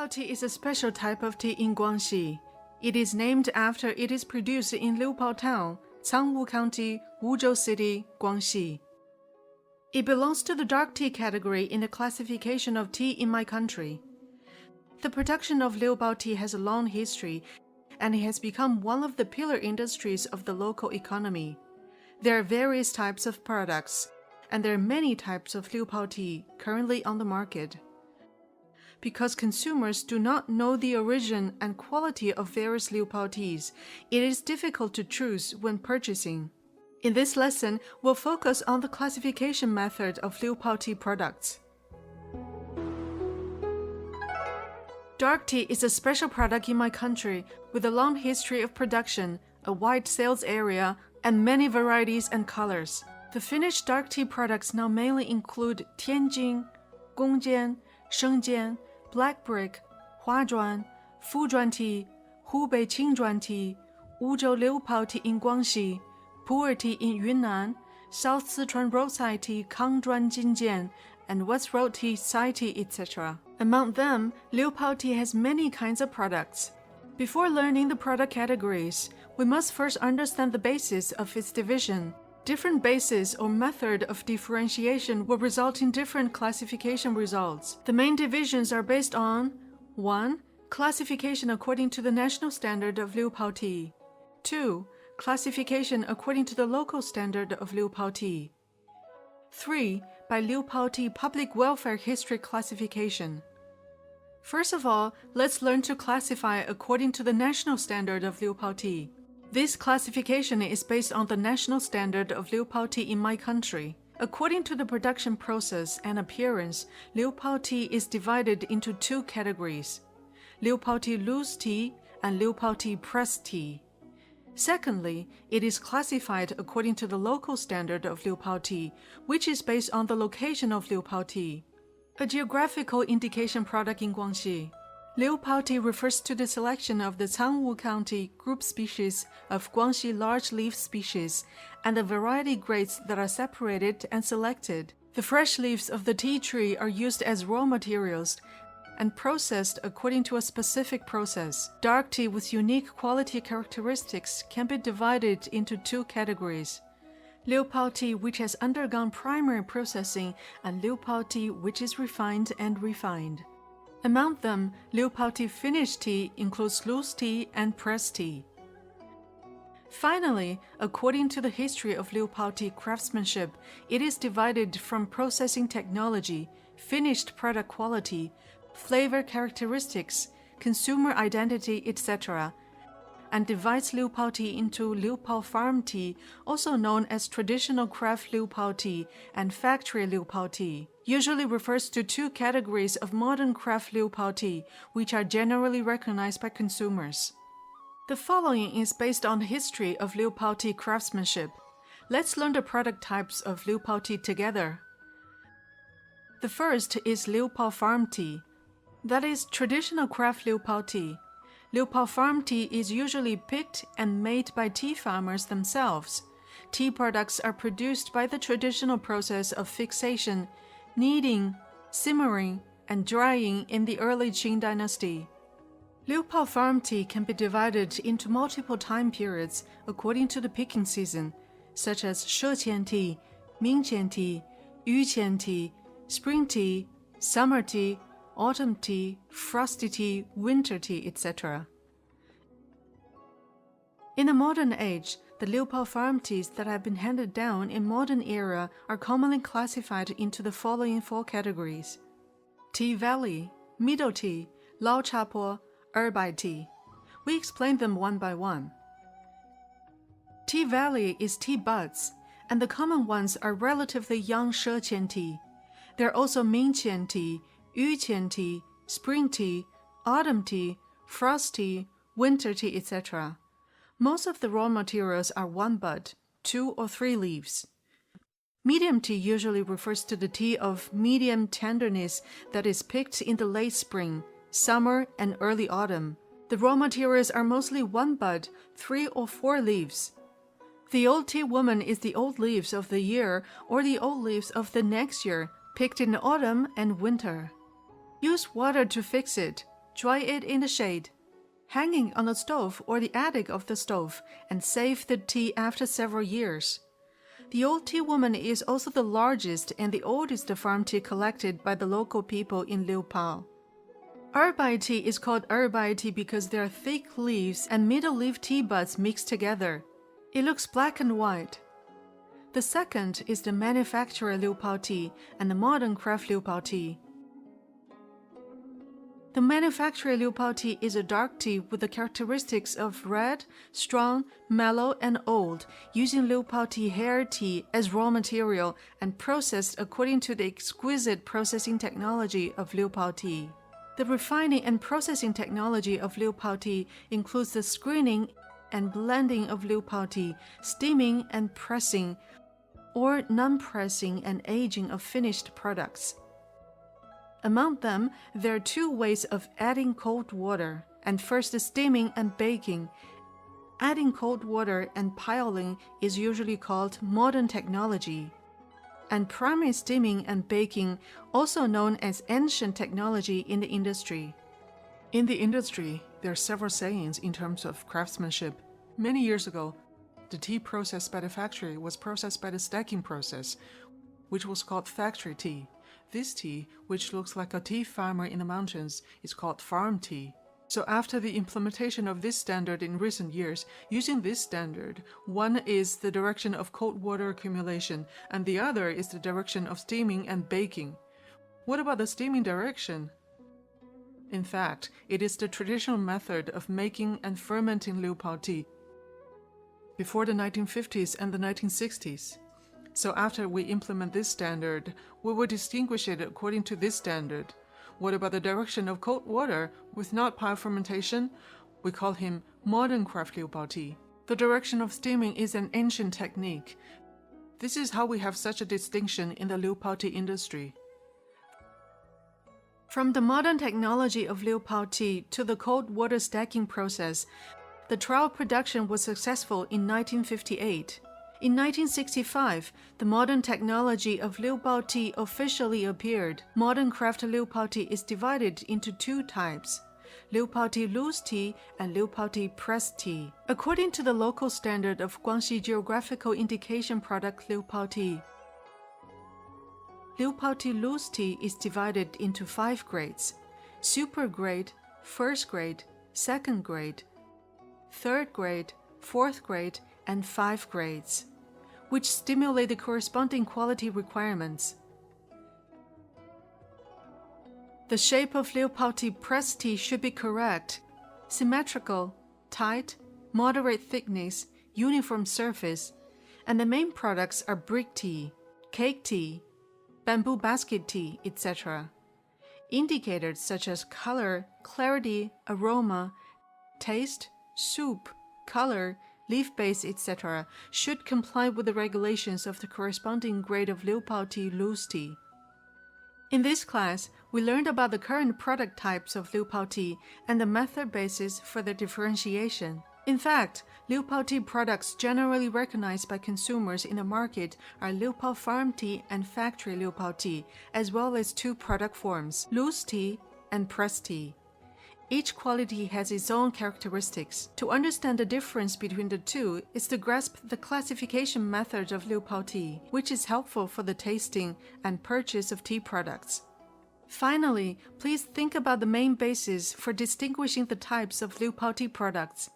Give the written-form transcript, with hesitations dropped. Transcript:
Liupao tea is a special type of tea in Guangxi. It is named after it is produced in Liupao Town, Cangwu County, Wuzhou City, Guangxi. It belongs to the dark tea category in the classification of tea in my country. The production of Liupao tea has a long history, and it has become one of the pillar industries of the local economy. There are various types of products, and there are many types of Liupao tea currently on the market. Because consumers do not know the origin and quality of various Liupao teas, it is difficult to choose when purchasing. In this lesson, we'll focus on the classification method of Liupao tea products. Dark tea is a special product in my country with a long history of production, a wide sales area, and many varieties and colors. The finished dark tea products now mainly include Tianjin, Gongjian, Shengjian, Black Brick, Huazhuan, Fuzhuan tea, Hubei Qingzhuan tea, Wuzhou Liupao tea in Guangxi, Pu'er tea in Yunnan, South Sichuan roadside tea Kangzhuan Jinjian, and West Road tea Sai tea, etc. Among them, Liupao tea has many kinds of products. Before learning the product categories, we must first understand the basis of its division. Different bases or method of differentiation will result in different classification results. The main divisions are based on 1. Classification according to the national standard of Liupao tea. 2. Classification according to the local standard of Liupao tea. 3. By Liupao tea public welfare history classification. First of all, let's learn to classify according to the national standard of Liupao tea. This classification is based on the national standard of Liupao tea in my country. According to the production process and appearance, Liupao tea is divided into two categories: Liupao tea loose tea and Liupao tea pressed tea. Secondly, it is classified according to the local standard of Liupao tea, which is based on the location of Liupao tea. A geographical indication product in Guangxi. Liupao tea refers to the selection of the Cangwu County group species of Guangxi large leaf species and the variety grades that are separated and selected. The fresh leaves of the tea tree are used as raw materials and processed according to a specific process. Dark tea with unique quality characteristics can be divided into two categories: Liupao tea which has undergone primary processing and Liupao tea which is refined and refined. Among them, Liupao tea finished tea includes loose tea and pressed tea. Finally, according to the history of Liupao tea craftsmanship, it is divided from processing technology, finished product quality, flavor characteristics, consumer identity, etc., and divides Liupao tea into Liupao farm tea, also known as traditional craft Liupao tea and factory Liupao tea. Usually refers to two categories of modern craft Liupao tea, which are generally recognized by consumers. The following is based on the history of Liupao tea craftsmanship. Let's learn the product types of Liupao tea together. The first is Liupao farm tea. That is traditional craft Liupao tea. Liupao farm tea is usually picked and made by tea farmers themselves. Tea products are produced by the traditional process of fixation, kneading, simmering, and drying in the early Qing dynasty. Liupao farm tea can be divided into multiple time periods according to the picking season, such as Sheqian tea, Mingqian tea, Yuqian tea, spring tea, summer tea, autumn tea, frosty tea, winter tea, etc. In the modern age, the Liupao farm teas that have been handed down in modern era are commonly classified into the following four categories: Tea Valley, Middle tea, Lao Chapo, Erbai tea. We explain them one by one. Tea Valley is tea buds, and the common ones are relatively young Sheqian tea. There are also Mingqian tea, Yuqian tea, spring tea, autumn tea, frost tea, winter tea, etc. Most of the raw materials are one bud, 2 or 3 leaves. Medium tea usually refers to the tea of medium tenderness that is picked in the late spring, summer, and early autumn. The raw materials are mostly one bud, 3 or 4 leaves. The old tea woman is the old leaves of the year or the old leaves of the next year, picked in autumn and winter. Use water to fix it. Dry it in the shade, hanging on the stove or the attic of the stove, and save the tea after several years. The Old Tea Woman is also the largest and the oldest farm tea collected by the local people in Liu Pao. Erbai tea is called erbai tea because there are thick leaves and middle leaf tea buds mixed together. It looks black and white. The second is the manufacturer Liu Pao tea and the modern craft Liu Pao tea. The manufacturer Liu Pao tea is a dark tea with the characteristics of red, strong, mellow, and old, using Liu Pao tea hair tea as raw material and processed according to the exquisite processing technology of Liu Pao tea. The refining and processing technology of Liu Pao tea includes the screening and blending of Liu Pao tea, steaming and pressing, or non-pressing and aging of finished products. Among them, there are two ways of adding cold water, and first steaming and baking. Adding cold water and piling is usually called modern technology. And primary steaming and baking, also known as ancient technology in the industry. In the industry, there are several sayings in terms of craftsmanship. Many years ago, the tea processed by the factory was processed by the stacking process, which was called factory tea. This tea, which looks like a tea farmer in the mountains, is called farm tea. So after the implementation of this standard in recent years, using this standard, one is the direction of cold water accumulation, and the other is the direction of steaming and baking. What about the steaming direction? In fact, it is the traditional method of making and fermenting Liu Pao tea before the 1950s and the 1960s. So after we implement this standard, we will distinguish it according to this standard. What about the direction of cold water with not pile fermentation? We call him modern craft Liu Pao tea. The direction of steaming is an ancient technique. This is how we have such a distinction in the Liu Pao tea industry. From the modern technology of Liu Pao tea to the cold water stacking process, the trial production was successful in 1958. In 1965, the modern technology of Liu Pao tea officially appeared. Modern craft Liu Pao tea is divided into two types: Liu Pao tea loose tea and Liu Pao tea pressed tea. According to the local standard of Guangxi Geographical Indication Product Liu Pao tea, Liu Pao tea loose tea is divided into 5 grades: super grade, first grade, second grade, third grade, fourth grade, and 5 grades, which stimulate the corresponding quality requirements. The shape of Liu Pao tea pressed tea should be correct, symmetrical, tight, moderate thickness, uniform surface, and the main products are brick tea, cake tea, bamboo basket tea, etc. Indicators such as color, clarity, aroma, taste, soup, color, leaf base, etc. should comply with the regulations of the corresponding grade of Liu Pao tea loose tea. In this class, we learned about the current product types of Liu Pao tea and the method basis for their differentiation. In fact, Liu Pao tea products generally recognized by consumers in the market are Liu Pao farm tea and factory Liu Pao tea, as well as 2 product forms, loose tea and pressed tea. Each quality has its own characteristics. To understand the difference between the two is to grasp the classification method of Liu Pao tea, which is helpful for the tasting and purchase of tea products. Finally, please think about the main basis for distinguishing the types of Liu Pao tea products.